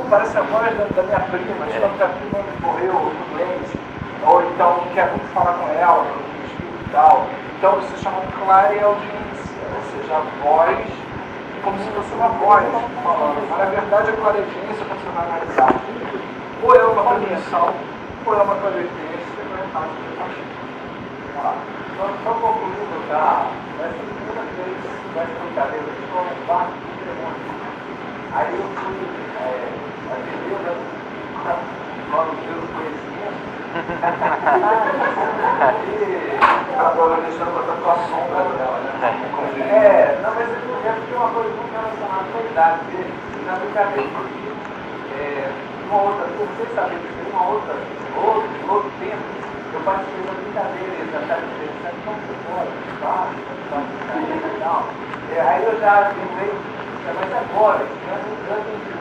parece a voz da minha prima, de quando minha prima morreu doente, ou então quer muito falar com ela, no espírito e tal. Então isso é chamado clareaudiência, ou seja, a voz, como se fosse uma voz falando. Mas na verdade a clareaudiência, quando você vai analisar, ou é uma premonição, ou é uma clareaudiência, não é caso de paixão. Vamos lá. Só concluindo, tá? Essa primeira vez, essa brincadeira, eu estou no barco do demônio. Aí eu fui, a beleza, quando Deus conhecimento, e agora deixando botar tua sombra dela, né? Não, mas é porque uma coisa muito relacionada com a idade dele, na brincadeira, uma outra, vocês sabem que tem outro tempo, eu participei da brincadeira, eles acharam interessante, como você pode, brincadeira e tal. Aí eu já lembrei, mas agora, eu entendi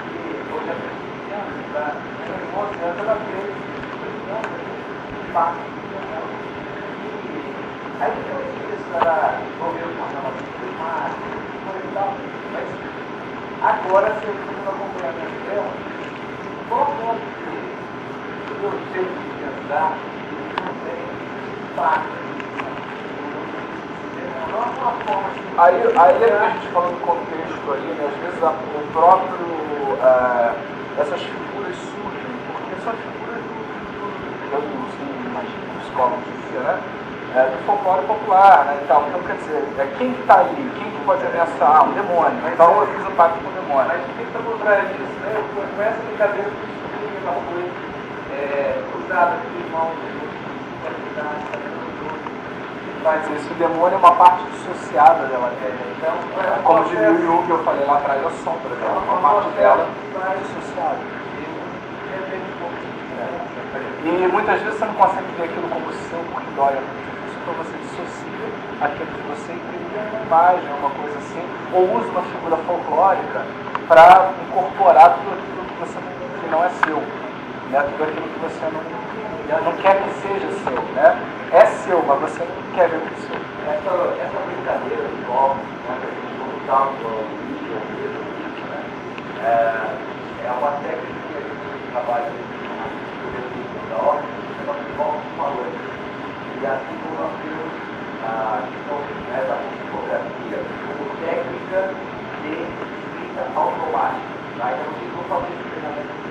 que hoje é 20 anos, tá? Eu 11 anos, ela fez 20 anos, aí depois disso, ela envolveu com a relação climática, e tal, mas agora, se eu fiz um acompanhamento dela, qual é o meu jeito de pensar, não tem impacto. Aí é que a gente falou do contexto ali, né? Às vezes o próprio, essas figuras surgem, porque são figuras do psicólogo dizia, né? Do folclore popular, né? E tal. Então, quer dizer, quem que está ali? Quem que pode ameaçar? Um demônio. Então eu fiz o pacto com o demônio. Mas o que está por trás disso? Né? Com essa brincadeira que o não foi usada pelo irmão mas esse demônio é uma parte dissociada da matéria. Então, como diria o Jung, eu falei lá atrás, a sombra dela, uma parte dela dissociada. E muitas vezes você não consegue ver aquilo como seu, porque dói muito difícil, então você dissocia aquilo que você imprimiu uma imagem, uma coisa assim, ou usa uma figura folclórica para incorporar tudo aquilo que você não é seu, né? Tudo aquilo que você não quer que seja seu, né? É seu, mas você não quer ver como seu. Essa brincadeira de golpe, né, que a gente colocava no vídeo, né, é uma técnica que a gente trabalha da ordem, chama de golpe de valor. E assim como nós temos a questão da psicografia como técnica de escrita automática. Tá? Então, eu vou fazer esse treinamento de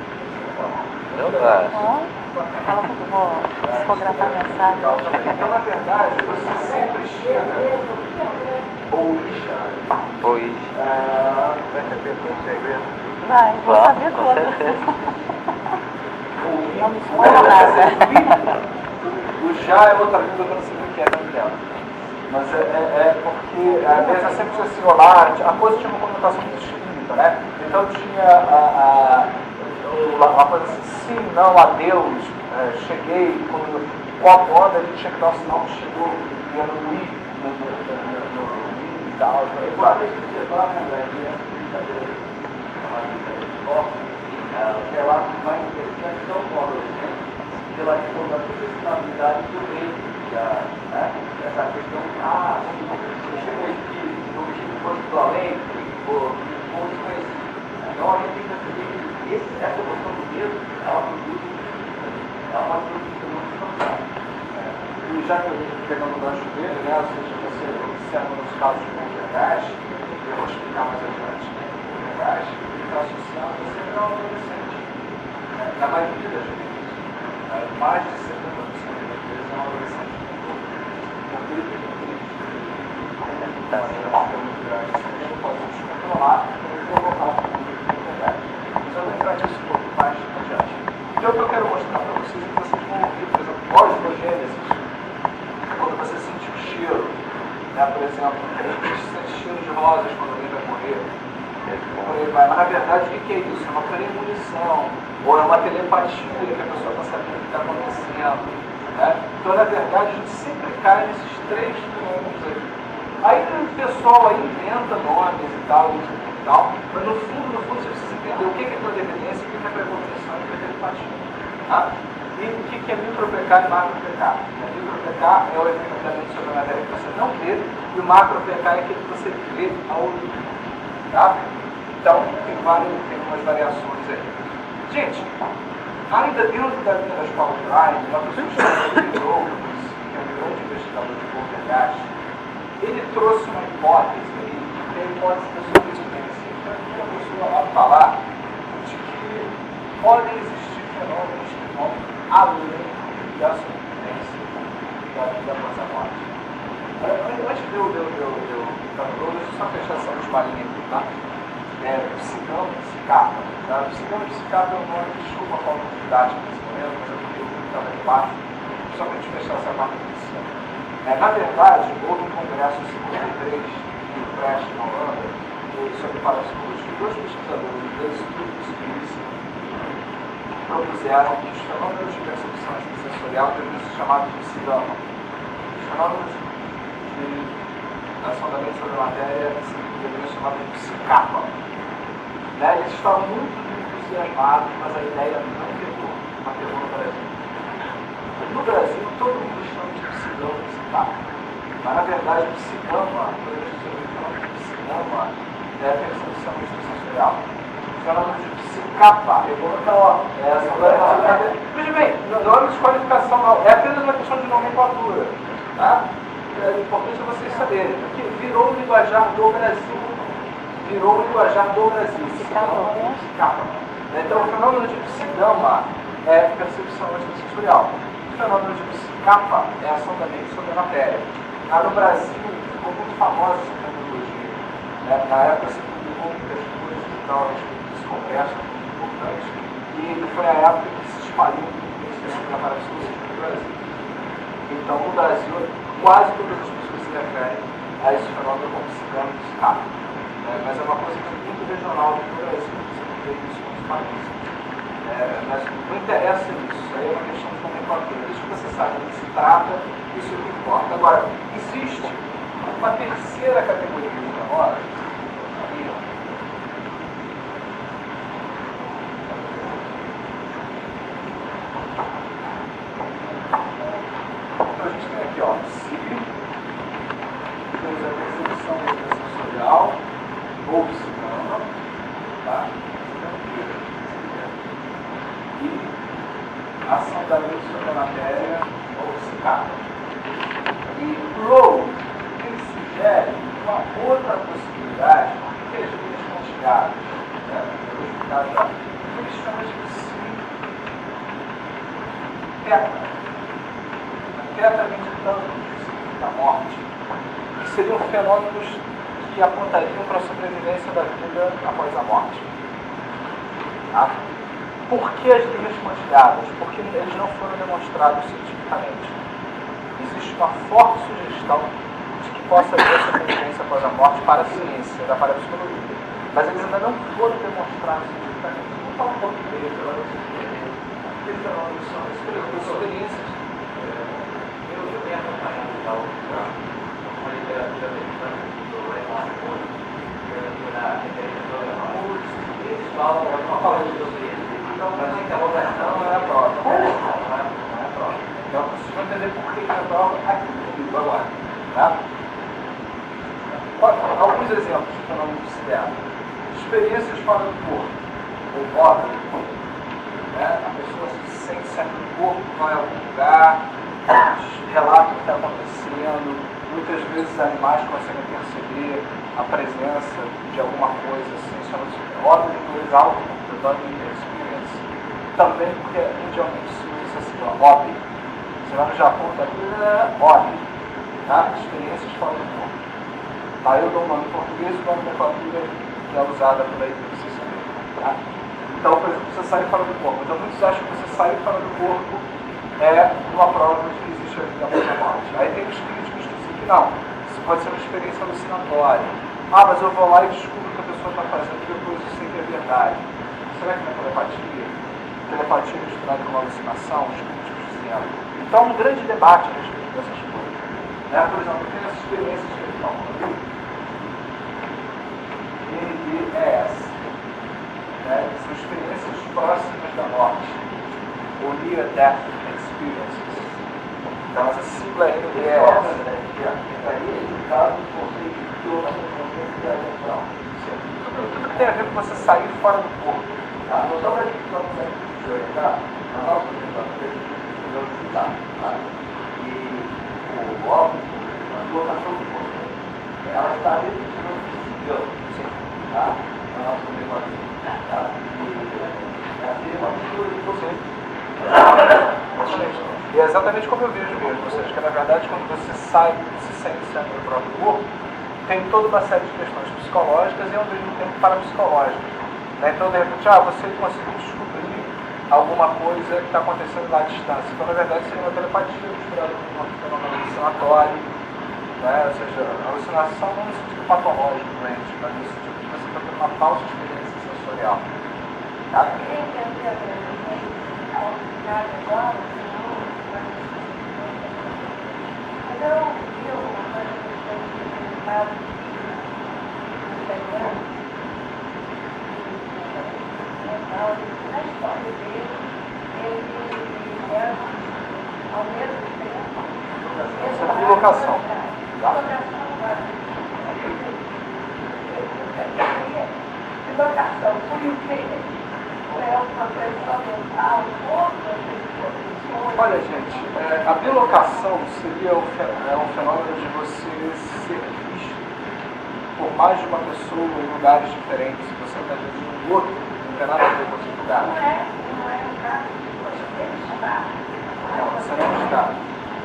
Fala que eu vou psicografar a mensagem. Então, na verdade, você sempre chega ou vai repetir o segredo? Vai, vou saber com tudo. certeza. Não me esconda nada. O já é outra língua que eu não sei o que é dentro dela. Mas é porque a mesa sempre tinha assim, olá, a coisa tinha uma conotação muito espírita, né? Então tinha uma coisa assim, sim, não, adeus, cheguei, quando o copo anda, ele tinha que dar um sinal que chegou, ia no I, no I e tal. Quando a gente observar, ela mais interessante são modos, pela questão da profissionalidade do meio, essa questão, você chegou aqui, no Chico do além, ou desconhecido. Então a gente tem que entender que essa questão do medo, ela produz uma produção. E já que eu estou pegando o gancho dele, né, ou seja, você observa nos casos de Poltergeist, eu vou explicar mais adiante, né, Poltergeist, ele está associado sempre ao adolescente. Na maioria das vezes, mais de 70% das vezes é um adolescente. Porque ele tem muito grande, você não pode descontrolar, ele provocar o mundo de Poltergeist. Mas eu vou entrar nisso um pouco mais adiante. Então, o que eu quero mostrar para vocês é que vocês vão ouvir, por exemplo, voz do Gênesis, quando você sente o cheiro, né, por exemplo, a gente sente cheiro de rosas quando alguém vai morrer, por aí vai. Mas na verdade, o que é isso? É uma premonição, ou é uma telepatia que a pessoa está sabendo o que está acontecendo. Né? Então, na verdade, a gente sempre cai nesses três pontos aí. Aí o pessoal aí inventa nomes e tal, mas no fundo você precisa entender o que é clarividência, o que é premonição e o que é telepatia. Tá? E o que é micropecado e macropecado? Micropecado é o efeito da mente sobre a matéria que você não vê, e o macropecado é aquele que você vê ao olho. Tá? Então, tem umas variações aí. Gente, ainda dentro da linha da escola de Ryan, uma pessoa chamada Lee Roberts, que é um grande investigador de Poltergeist, ele trouxe uma hipótese aí, que é a hipótese da sobrevivência. Então, ele é uma pessoa a falar de que podem existir fenômenos que vão além da sobrevivência da vida após a morte. Antes de eu deixa eu só fechar essa última linha aqui, tá? Psicama e psicapa. Tá? Psicama e psicapa é um nome que chupa a falta de didática nesse momento, mas eu queria colocar lá embaixo, só para a gente fechar essa parte aqui de cima. Na verdade, houve um congresso em 53 em Utrecht, na Holanda, sobre parapsicologia. Dois pesquisadores ingleses, propuseram que os fenômenos de percepção extrasensorial deveriam ser chamados de psicama. Os fenômenos de ação da mente sobre a matéria deveriam ser chamados de psicapa. Eles estavam muito entusiasmados, mas a ideia não pegou no Brasil. No Brasil, todo mundo chama de psicama e psicapa. Mas, na verdade, o psicama, quando a gente chama de psicama, é a percepção extrasensorial. O fenômeno de psicapa, pegou naquela veja bem, não é uma desqualificação, não. É apenas uma questão de nomenclatura. Tá? É importante vocês saberem, porque virou o linguajar do Brasil. Virou o linguajar do Brasil. Psicapa. Então, o fenômeno de psicama é percepção extrasensorial. O fenômeno de psicapa é a ação da mente sobre a matéria. No Brasil, ficou muito famosa essa terminologia. Na época, se publicou muitas coisas e tal, a respeito desse congresso, muito importante. E foi a época que se espalhou muito a parapsicologia no Brasil. Então, no Brasil, quase todas as pessoas se referem a esse fenômeno como psicama e psicapa. Mas é uma coisa que é muito regional do Brasil, você não vê isso nos países. Mas não interessa isso, isso aí é uma questão de nomenclatura. Desde que você sabe do que se trata, isso é o que importa. Agora, existe uma terceira categoria de memória, então a gente tem aqui, ó, psique, temos a percepção extrasensorial, ou psicama, tá? E ação da mente sobre a matéria, ou psicapa. E Rowe, ele sugere uma outra possibilidade, que as linhas contigadas, eu vou explicar já, ele chama de psi-teta. Teta vem de tanto, da morte, que seriam fenômenos que apontariam para a sobrevivência da vida após a morte. Tá? Por que as linhas pontilhadas? Porque eles não foram demonstrados cientificamente. Existe uma forte sugestão de que possa haver essa sobrevivência após a morte para a ciência, da parapsicologia. Mas eles ainda não foram demonstrados cientificamente. Vou falar um pouco deles agora, que fenômenos são esses? Por exemplo, experiências. Eu tenho acompanhado a literatura americana sobre a literatura eles falam sobre isso. Então, mas a interrogação não é a prova. Não é a prova. Então, vocês vão entender por que a prova aqui comigo agora. Tá? Alguns exemplos de fenômenos de ciberno. Experiências fora do corpo, ou fora do corpo. A pessoa se sente certo do corpo, vai a algum lugar, relata o que está acontecendo. Muitas vezes animais conseguem perceber a presença de alguma coisa assim, chama-se ordem de inglês auto-controlling experience. Também porque mundialmente se usa essa sigla, OBI. Você vai no Japão, tá aqui, OBI. Tá? Experiências fora do corpo. Aí eu dou um nome em português e uma nomenclatura que é usada por aí para vocês saberem. Tá? Então, por exemplo, você sai fora do corpo. Então, muitos acham que você sair fora do corpo é uma prova de que existe a vida após a morte. Aí tem os críticos que dizem que não. Isso pode ser uma experiência alucinatória. Mas eu vou lá e descubro o que a pessoa está fazendo e depois eu sei que é verdade. Será que não é telepatia? Telepatia misturada com uma alucinação? Os críticos dizendo. Então, um grande debate a respeito dessas coisas. Por exemplo, tem essas experiências que eles falam. NDES. São experiências próximas da morte. Ou Near Death Experiences. Então, essa sigla é NDES. Aí, no caso, você criou uma consciência da atenção. tem a ver com você sair fora do corpo. Tá? Então, só para a gente não se orientar, a nossa tá? E o óbvio, a colocação do corpo, ela está repetindo o ciclo, tá? A nossa memória, tá? E aqui é uma mistura de você. E é exatamente como eu vejo mesmo, ou seja, que na verdade quando você sai, se sente sendo do próprio corpo, tem toda uma série de questões psicológicas e ao mesmo tempo parapsicológicas. Né? Então, de repente, você conseguiu descobrir alguma coisa que está acontecendo lá à distância. Então, na verdade, seria uma telepatia misturada com um fenômeno alucinatório. Né? Ou seja, a alucinação não no sentido patológico, doente, mas no sentido de você está tendo uma falsa experiência sensorial. Tá? Na história dele, ele era ao mesmo tempo. Essa é a bilocação. Bilocação, porque é uma pessoa mental, outras pessoas. Olha, gente, a bilocação seria um fenômeno de você ser visto por mais de uma pessoa em lugares diferentes. Você está vendo um outro, não tem nada a ver com esse lugar. Não é um caso de você estar. Não, você não está.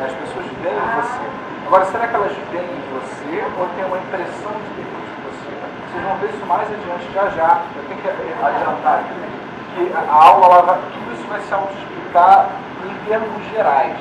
As pessoas veem você. Agora, será que elas veem você ou tem uma impressão de ter visto você? Vocês vão ver isso mais adiante, já. Eu tenho que adiantar aqui que a aula, tudo isso vai se autoexplicar em termos gerais.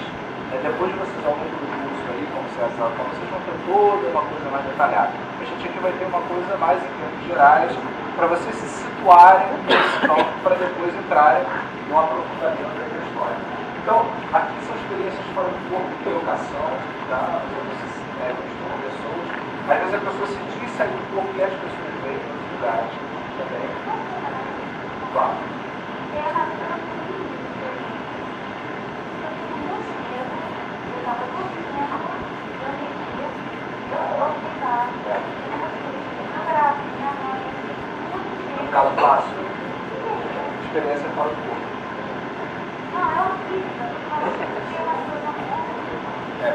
Depois de vocês ao longo do curso aí, como vocês vão ter toda uma coisa mais detalhada. A gente aqui vai ter uma coisa mais em termos gerais, para vocês se situarem nesse campo, para depois entrarem no aprofundamento da história. Então, aqui são experiências fora do corpo de locação, tá? Costumam pessoas. Às vezes a pessoa se diz sair do corpo e as pessoas veem em outros lugares também. Claro. No caso clássico, experiência fora do corpo.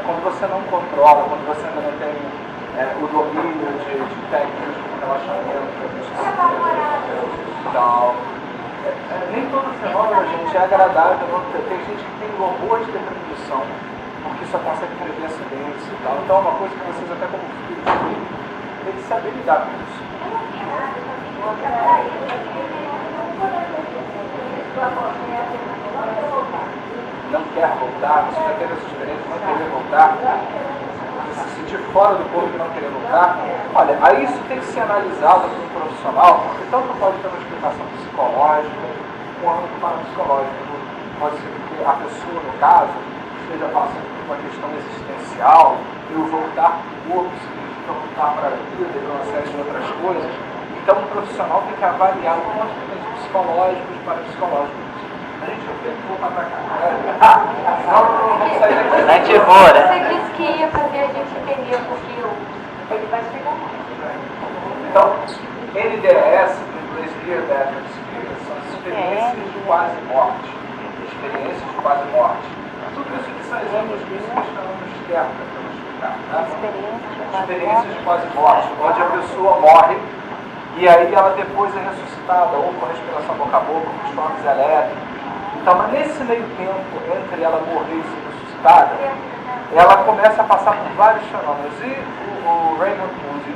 Quando você não controla, quando você ainda não tem o domínio de técnicas de relaxamento, tal. Nem todo fenômeno, gente, é agradável. Tem gente que tem horror de definição, porque só consegue prever acidentes e tal. Então é uma coisa que vocês, até como filhos, tem que saber lidar com isso. Não quer voltar, você já teve essa experiência de não querer voltar, você se sentir fora do corpo e não querer voltar, olha, aí isso tem que ser analisado por um profissional, porque tanto pode ter uma explicação psicológica, quanto parapsicológica. Pode ser que a pessoa, no caso, esteja passando por uma questão existencial, e o voltar para o corpo significa voltar para a vida e uma série de outras coisas. Então o profissional tem que avaliar o ponto de vista psicológico e parapsicológico. A gente tem que voltar para cá. Não vamos sair daqui. Não te vou, né? Você disse que ia fazer a gente entender porque ele vai chegar mais. Então, NDES, em inglês Near Death Experience, são experiências de quase morte. Experiências de quase morte. Tudo isso que são exemplos disso que estamos externos para explicar. Tá? Experiências de quase morte, onde a pessoa morre e aí ela depois é ressuscitada, ou com respiração boca a boca, com choques elétricos. Então, mas nesse meio tempo, entre ela morrer e ser ressuscitada, ela começa a passar por vários fenômenos. E o Raymond Moody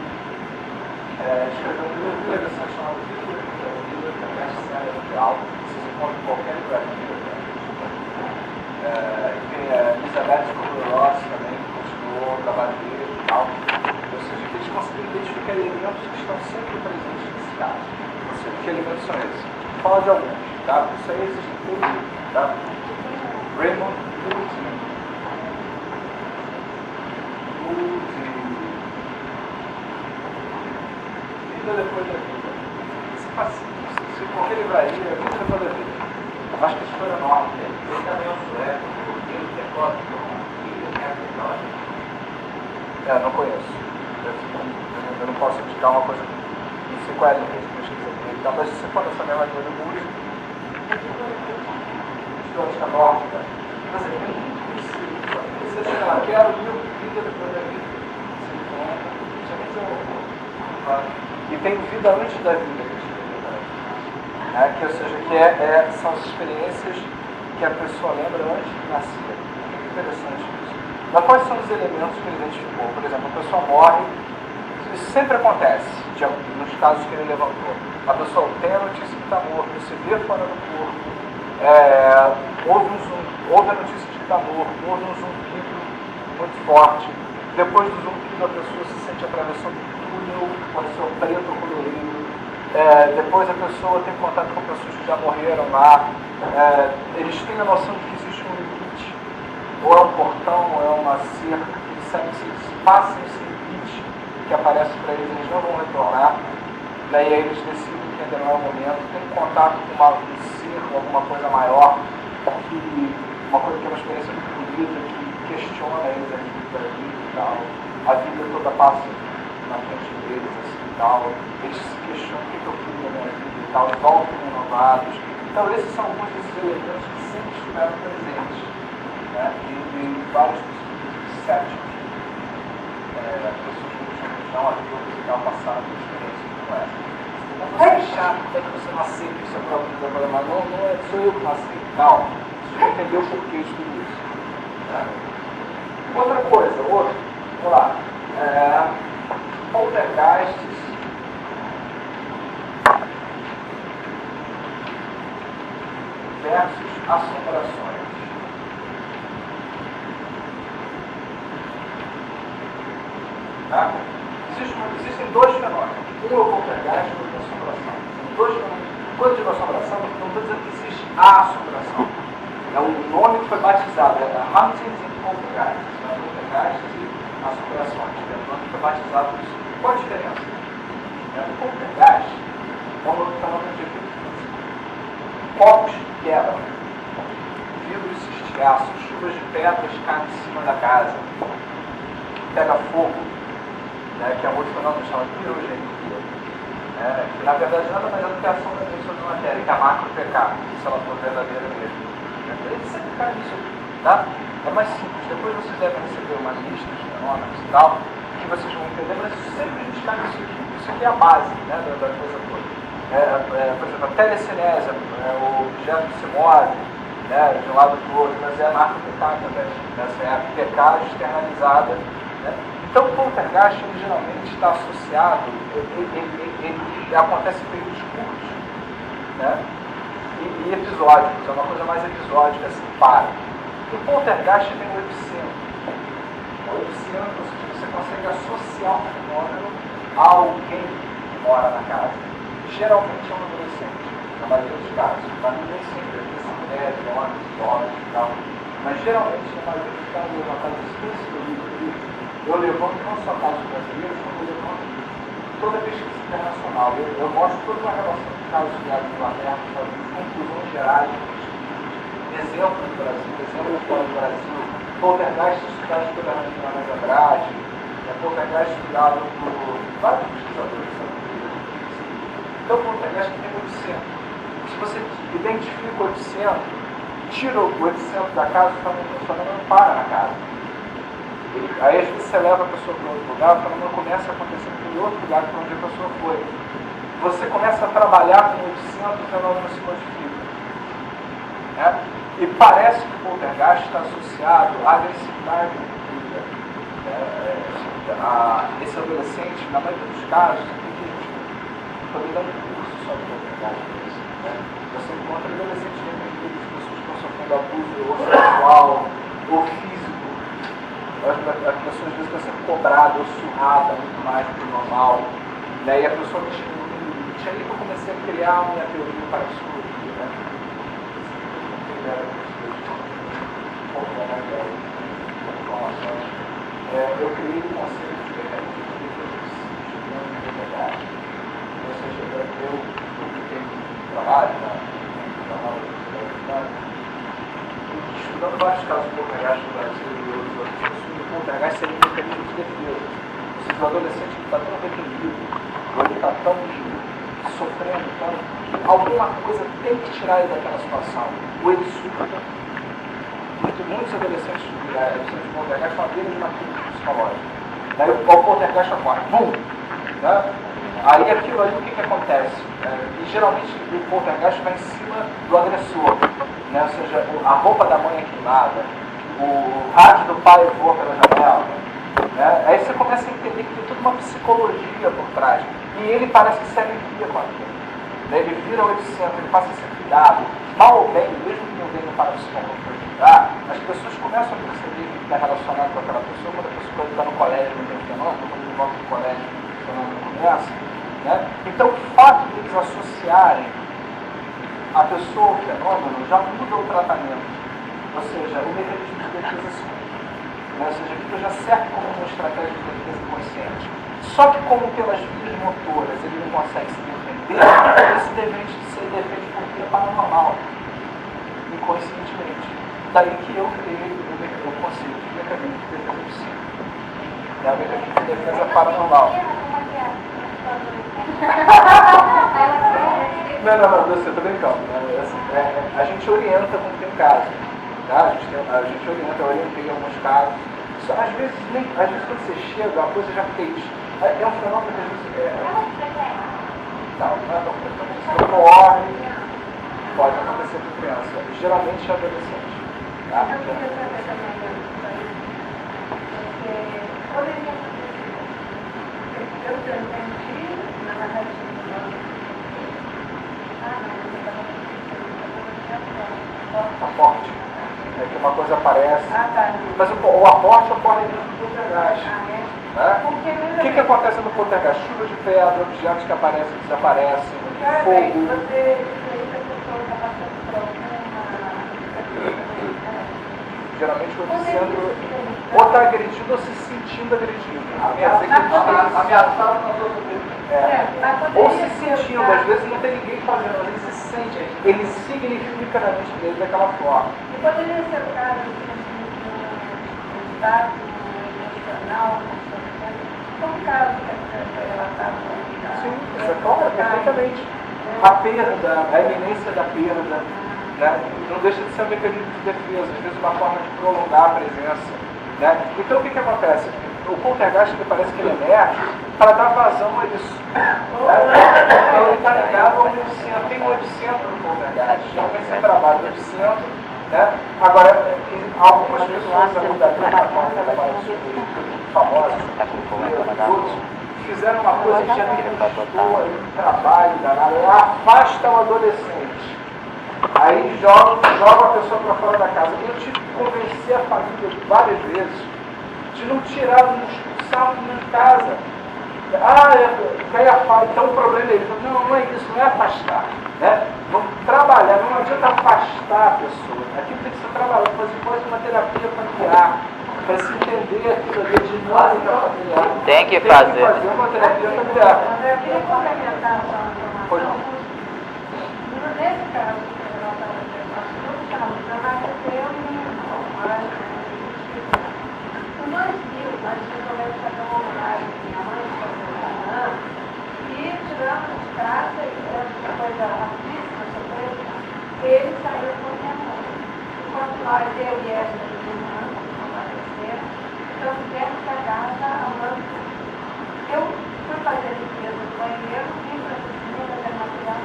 escreveu um livro interessante chamado Vida, que é a best-seller mundial. Vocês encontram em qualquer livraria. Tem a Elizabeth Kubler-Ross também, que continuou o trabalho dele e tal. Ou seja, que eles conseguiram identificar elementos que estão sempre presentes nesse caso. Ou seja, que elementos são esses? Fala de alguns, tá? Isso aí existe tudo, tá? Raymond Moody. Vida depois da vida. Isso é fácil. Se qualquer livraria, vida depois da vida. Acho que isso foi enorme. Ele também é um sueco, ele tem foto de não conheço. Eu não posso indicar uma coisa. Não sei qual é a linha que pesquisa. Então, mas se você for nessa mesma linha do músico, histórica nórdica, você tem muito isso. Você chega lá, quero mil vida depois da vida. E tem vida antes da vida, que, ou seja, são as experiências que a pessoa lembra antes de nascer. É interessante isso. Mas quais são os elementos que ele identificou? Por exemplo, a pessoa morre, isso sempre acontece, nos casos que ele levantou. A pessoa tem a notícia que está morto, se vê fora do corpo, ouve a notícia de que está morto, ouve um zumbido muito forte. Depois do zumbido, a pessoa se sente atravessando o túnel, pode ser preto ou colorido. Depois a pessoa tem contato com pessoas que já morreram lá. Eles têm a noção de que existe um limite, ou é um portão, ou é uma cerca, eles sabem que se passam esse limite que aparece para eles, eles não vão retornar. E aí eles decidem que ainda não é o momento, tem contato com um ser, alguma coisa maior, uma coisa que é uma experiência muito bonita, que questiona eles aqui da vida e tal. A vida toda passa na frente deles, assim e tal. Eles se questionam o que eu fiz na minha vida e tal, e voltam renovados. Então esses são alguns desses elementos que sempre estiveram presentes, né? E vários dos céticos, pessoas que não ateus e tal, passaram por experiências como essa. Não você é chato, é que você não aceita o seu próprio problema, não sou eu que não aceito, não. Você já entendeu o porquê de tudo isso. Né? Outra coisa, vamos lá. Poltergeists versus assombrações. Tá? Existem dois fenômenos. Um é o poltergeist e outro é a assombração. São dois fenômenos. Quando eu digo assombração, não estou dizendo que existe a assombração. É um nome que foi batizado. É Hauntings and Poltergeists. Poltergeists e assombrações. É um nome que foi batizado por isso. Qual a diferença? O poltergeist é um fenômeno de efeito físico. Copos quebram, vidros se estilhaçam, chuvas de pedras caem em cima da casa, pega fogo, né, que é um outro fenômeno chamado pirogenia, que na verdade nada mais é do que a ação da lei sobre a matéria, que é a macro-pecado, se ela for verdadeira mesmo. Ele sempre cai nisso aqui, tá? É mais simples, depois vocês devem receber uma lista de fenômenos e tal, que vocês vão entender, mas sempre a gente cai nisso aqui. Isso aqui é a base, né, da coisa toda. Por exemplo, a telecinese, o objeto que se move, né, de um lado para o outro, mas é a macro-pecado também. Essa é a pecado externalizada. Né? Então, o poltergeist, ele geralmente está associado, ele acontece em períodos curtos, né? E episódicos, é uma coisa mais episódica, assim, para. O poltergeist tem um epicentro. O epicentro, ou seja, você consegue associar um fenômeno a alguém que mora na casa. Geralmente é um adolescente, na maioria dos casos, mas nem sempre é essa mulher, homens, jovens e tal. Mas geralmente, na maioria dos casos, eu levanto esse livro aqui, eu levanto não só casos brasileiros, como eu levanto toda a pesquisa internacional. Eu mostro toda uma relação de casos de Inglaterra, conclusões gerais, exemplos do Brasil, exemplos fora do Brasil, poltergeist estudado pela Ana Andrade, poltergeist estudado por vários pesquisadores. Então, o poltergeist tem um epicentro. Se você identifica o epicentro, tira o epicentro da casa, o fenômeno não para na casa. Aí, às vezes, você leva a pessoa para outro lugar, o fenômeno começa a acontecer em outro lugar para onde a pessoa foi. Você começa a trabalhar com o epicentro, o fenômeno se modifica. Né? E parece que o poltergeist está associado à agressividade da vida. Esse adolescente, na maioria dos casos, poder dar um curso sobre poltergeist. Você encontra adolescentes reprimidos, pessoas que estão sofrendo abuso ou sexual ou físico. As pessoas às vezes estão sendo cobradas ou surradas muito mais do que o normal. Né? E a pessoa me chega no limite. Aí eu comecei a criar a minha teoria para a psicologia. Né? Eu criei um conceito de mecanismo de defesa de verdade. Ou seja, eu publiquei um trabalho na universidade, estudando vários casos de poltergeist no Brasil e outros assuntos. O poltergeist seria um mecanismo de defesa. Ou seja, o adolescente está tão reprimido, ele está tão sofrendo tanto, alguma coisa tem que tirar ele daquela situação. Ou ele surta. Muitos adolescentes de poltergeist estão à beira de uma crise psicológica. Daí o poltergeist ocorre. Bum! Né? Aí aquilo ali, o que acontece? E geralmente o poltergeist vai em cima do agressor. Né? Ou seja, a roupa da mãe é queimada, o rádio do pai voa pela janela. Né? Aí você começa a entender que tem toda uma psicologia por trás. E ele parece que se alivia com aquilo. Ele vira o epicentro, ele passa a ser cuidado. Mal ou bem, mesmo que não venha para o psicólogo para ajudar, as pessoas começam a perceber que está relacionado com aquela pessoa quando a pessoa está no colégio, não tem fenômeno, quando ele volta do colégio, o fenômeno começa. Né? Então, o fato de eles associarem a pessoa ao fenômeno já muda o tratamento. Ou seja, o mecanismo de defesa se cumpre. Né? Ou seja, aquilo já serve como uma estratégia de defesa consciente. Só que como pelas vias motoras ele não consegue se defender, ele se defende por via paranormal, inconscientemente. Daí que eu criei o conceito de mecanismo de defesa psíquica. É o mecanismo de defesa paranormal. Não, você está brincando. A gente orienta quando tem caso. Tá? A gente orienta, eu orientei em alguns casos. Só, às vezes quando você chega, a coisa já fez. É um fenômeno que às vezes não é tão frequente. Se ocorre, pode acontecer com criança. Geralmente é adolescente. Tá? Eu queria saber também poderia acontecer. Eu entendi na narrativa. Aporte. É que uma coisa aparece. Tá. Mas o aporte ocorre dentro do poltergeist. Né? O que acontece no poltergeist? Chuva de pedra, objetos que aparecem e desaparecem, fogo. Geralmente o epicentro ou está agredido ou se sentindo agredido. Ameaçado na sua vida. Ou se sentindo, às vezes não tem ninguém fazendo, mas ele se sente, ele significa na mente dele daquela forma. E poderia ser o caso de estado emocional, um caso que foi relatado. Sim, isso é claro, perfeitamente. A perda, a iminência da perda, né? Não deixa de ser um mecanismo de defesa, às vezes uma forma de prolongar a presença. Né? Então o que acontece? O poltergeist parece que ele emerge para dar vazão a isso. Né? Então ele está ligado ao epicentro, tem um epicentro no poltergeist, realmente você trabalha no epicentro. Né? Agora, algumas pessoas da famosas, fizeram uma coisa que já me custou um trabalho danado, afasta o adolescente. Aí joga a pessoa para fora da casa. Eu tive que convencer a família várias vezes de não tirar, não expulsar de casa. Então o problema é isso. Não é isso, não é afastar. Né? Vamos trabalhar, não adianta afastar a pessoa. Aquilo tem que ser trabalhado, fazer uma terapia familiar, para se entender aquilo ali, de dinâmica familiar. Tem que fazer uma terapia familiar. Eu queria complementar só uma Pois informação. não. Nesse caso, nós permaneceu em 2000, nós resolvemos fazer uma homenagem à minha mãe, que foi e tiramos de casa, e uma coisa rapidíssima sobre ele, ele saiu com minha mãe. Enquanto nós, eu e essa minha irmã, então viemos para casa andando. Eu fui fazer a limpeza do banheiro, vim para a cozinha, fazer material.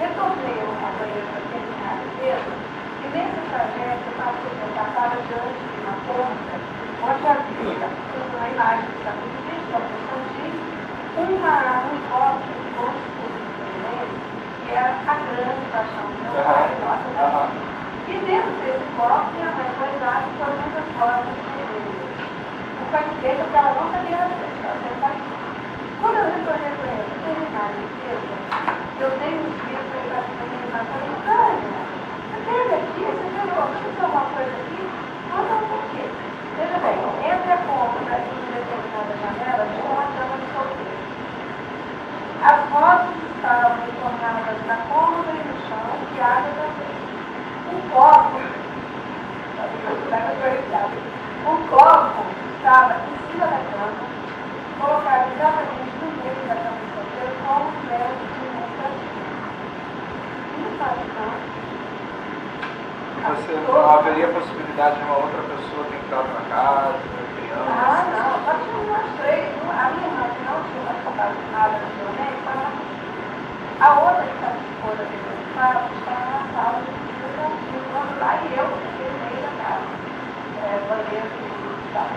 Retornei ao banheiro para terminar a limpeza, e nesse trajeto eu passava diante de uma porta, onde havia uma imagem que está muito triste, da Constantino, um copo de rosto que era a grande paixão do meu pai, nossa mãe. E dentro desse copo, minha mãe foi lá e foi muitas fotos o candidato que ela não sabia fazer. Quando eu retornei para ele, terminar a limpeza, eu dei uns dias para ele para mim e falei, Tânia, você teve aqui, você viu alguma coisa aqui? Não, por quê? Veja bem, entre a compra e uma determinada janela, tinha uma cama de solteiro. As fotos estavam entornadas na cômoda e no chão, e a água também. Um copo estava em cima da cama, colocado exatamente no meio da cama de solteiro, como um véu de você não haveria possibilidade de uma outra pessoa ter entrado na casa, criança? Ah, não, só tínhamos nós três. A minha irmã, que não tinha participado de nada anteriormente, estava na cozinha. A outra que estava esposa dele, estava na sala de visita, filmando lá, e eu fiquei no meio da casa. Banheiro que estava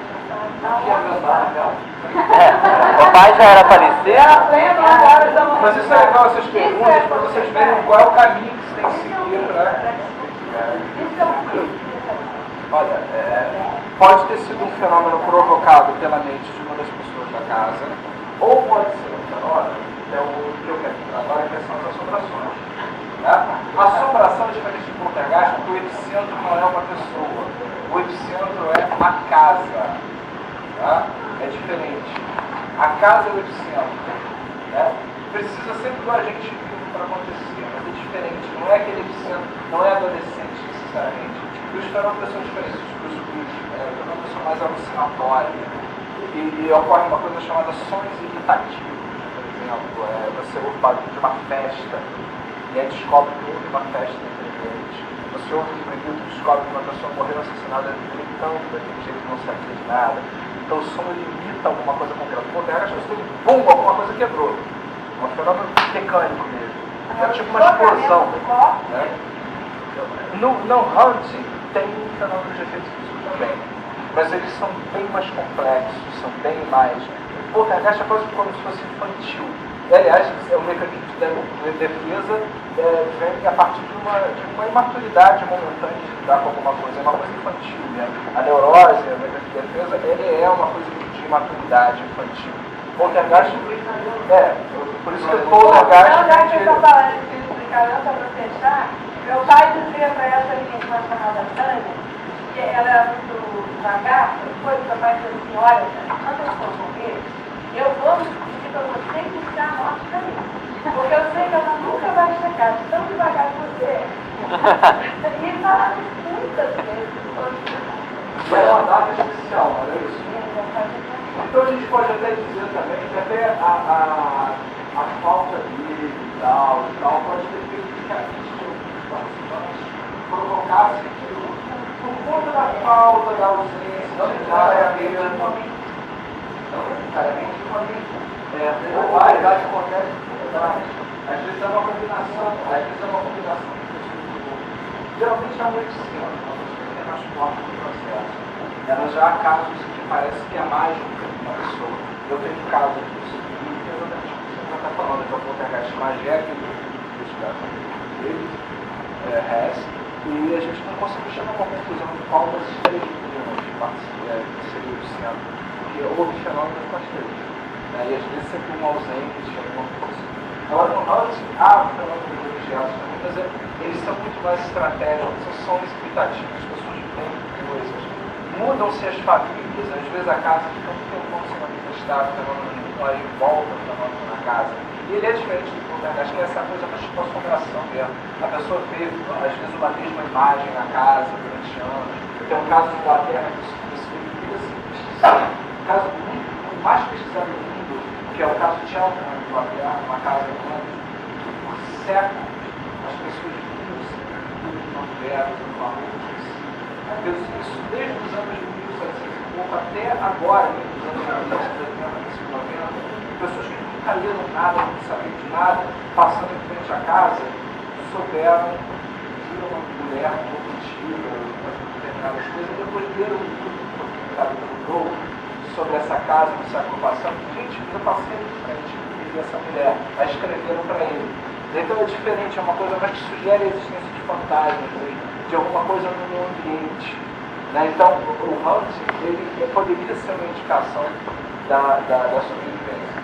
O pai já era falecido? Mas isso é legal, essas perguntas, para vocês verem qual é o caminho que se tem que seguir para... Olha, pode ter sido um fenômeno provocado pela mente de uma das pessoas da casa, ou pode ser um fenômeno, que é o que eu quero agora, que são as assombrações. Né? A assombração é diferente de poltergeist, porque o epicentro não é uma pessoa, o epicentro é uma casa. Tá? É diferente. A casa é o epicentro. Né? Precisa sempre do agente vivo para acontecer, mas é diferente. Não é aquele epicentro, não é adolescente necessariamente. E os fenômenos são diferentes. Os fenômenos são mais alucinatórios. E ocorre uma coisa chamada sonhos imitativos. Por exemplo, você ouve o barulho de uma festa e aí descobre que houve uma festa inteligente. Você ouve um grito e descobre que uma pessoa morreu assassinada gritando daquele jeito que não sabia de nada. Então o som imita alguma coisa concreta. O poltergeist é um bum, alguma coisa quebrou. Um fenômeno mecânico mesmo. É tipo uma explosão. Né? No Haunting tem um fenômeno de efeito físico também. Mas eles são bem mais complexos, são bem mais... O poltergeist é quase como se fosse infantil. E, aliás, o mecanismo de defesa vem a partir de uma imaturidade momentânea de lidar com alguma coisa. É uma coisa infantil, né? A neurose, o mecanismo de defesa, ele é uma coisa de imaturidade infantil. Poltergeist, por isso que o poltergeist... Já que eu estou falando de explicação, só para fechar, meu pai dizia para essa minha irmã chamada Tânia, que ela era muito devagar, depois o papai disse assim, olha, quando eu for morrer, eu vou pedir para você que a morte para mim. Porque eu sei que ela nunca vai chegar de tão devagar que você é. E falava muitas vezes. É uma data especial, não é isso? Então a gente pode até dizer também que até a falta dele e tal, pode ter feito que a mente de alguns participantes provocasse aquilo por conta da falta, da ausência, não necessariamente uma mente. Não necessariamente uma mente. Ou a realidade acontece. Às vezes é uma combinação, de pessoas do mundo. Geralmente é um epicentro, uma pessoa que é mais forte no processo. Ela já há casos que parece que é mais do que uma pessoa. Eu tenho um caso disso, e exatamente o que você está falando, que é o poltergeist magético dele, Hess, e a gente não conseguiu chegar a uma conclusão de qual das três meninas seria o centro, porque houve fenômenos com as três. E às vezes sempre um ausente, alguma coisa. Agora, no Haunting, há fenômenos de objetos também, mas eles são muito mais estratégicos, são sons imitativos, as pessoas veem coisas. Mudam-se as famílias, às vezes a casa fica um tempo sem manifestar, o fenômeno aí volta o fenômeno na casa. E ele é diferente do poltergeist, que é essa coisa mais tipo assombração mesmo. A pessoa vê, às vezes, uma mesma imagem na casa durante anos. Tem um caso de Inglaterra que isso fica assim, pesquisado. Um caso muito mais pesquisado do mundo, que é o caso de Cheltenham, de Inglaterra, uma casa grande. Por séculos, as pessoas viram sempre uma mulher, uma roupa. Isso desde os anos 1700 e pouco até agora, nos anos 1980, pessoas que nunca leram nada, não sabiam de nada, passando em frente à casa, souberam de uma mulher corruptiva, determinadas coisas, e depois leram um livro publicado pelo Dole sobre essa casa no século passado. Gente, eu passei de frente e vi essa mulher, a escreveram para ele. Então é diferente, é uma coisa mais que sugere a existência de fantasmas, de alguma coisa no meio ambiente. Né? Então, o Haunting, ele poderia ser uma indicação da sobrevivência.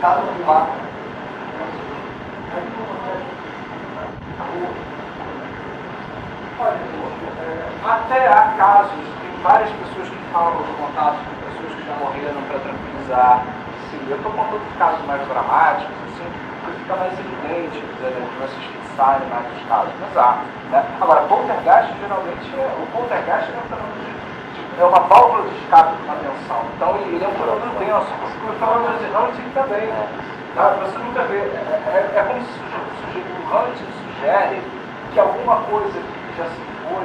Caso do mato. Até há casos, tem várias pessoas que falam de contato com pessoas que já morreram para tranquilizar. Sim, eu estou contando casos mais dramáticos, assim, que fica mais evidente de vocês fixarem mais os casos. Mas há. Né? Agora, poltergeist, geralmente, o poltergeist é um fenômeno de é uma válvula de escape de uma tensão. Então ele é um fenômeno denso. O fenômeno de Hunting também. Tá? Você nunca vê. É como se o Hunting sugere que alguma coisa que já se foi,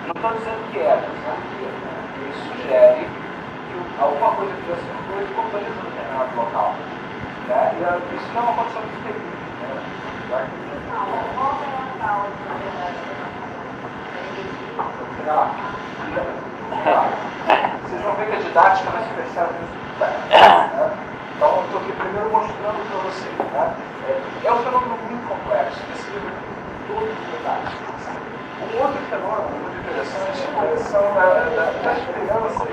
não estou dizendo que é, estou dizendo que ele sugere que alguma coisa que já se foi localiza no determinado local. Né? E isso não é uma condição de terrível. Né? Qual é a causa, na verdade? Vocês vão ver que a didática vai se percebe nisso. Né? Então, eu estou aqui primeiro mostrando para vocês. Né? É um fenômeno muito complexo, esse livro tem todos os detalhes. Um outro fenômeno muito interessante é a questão das crianças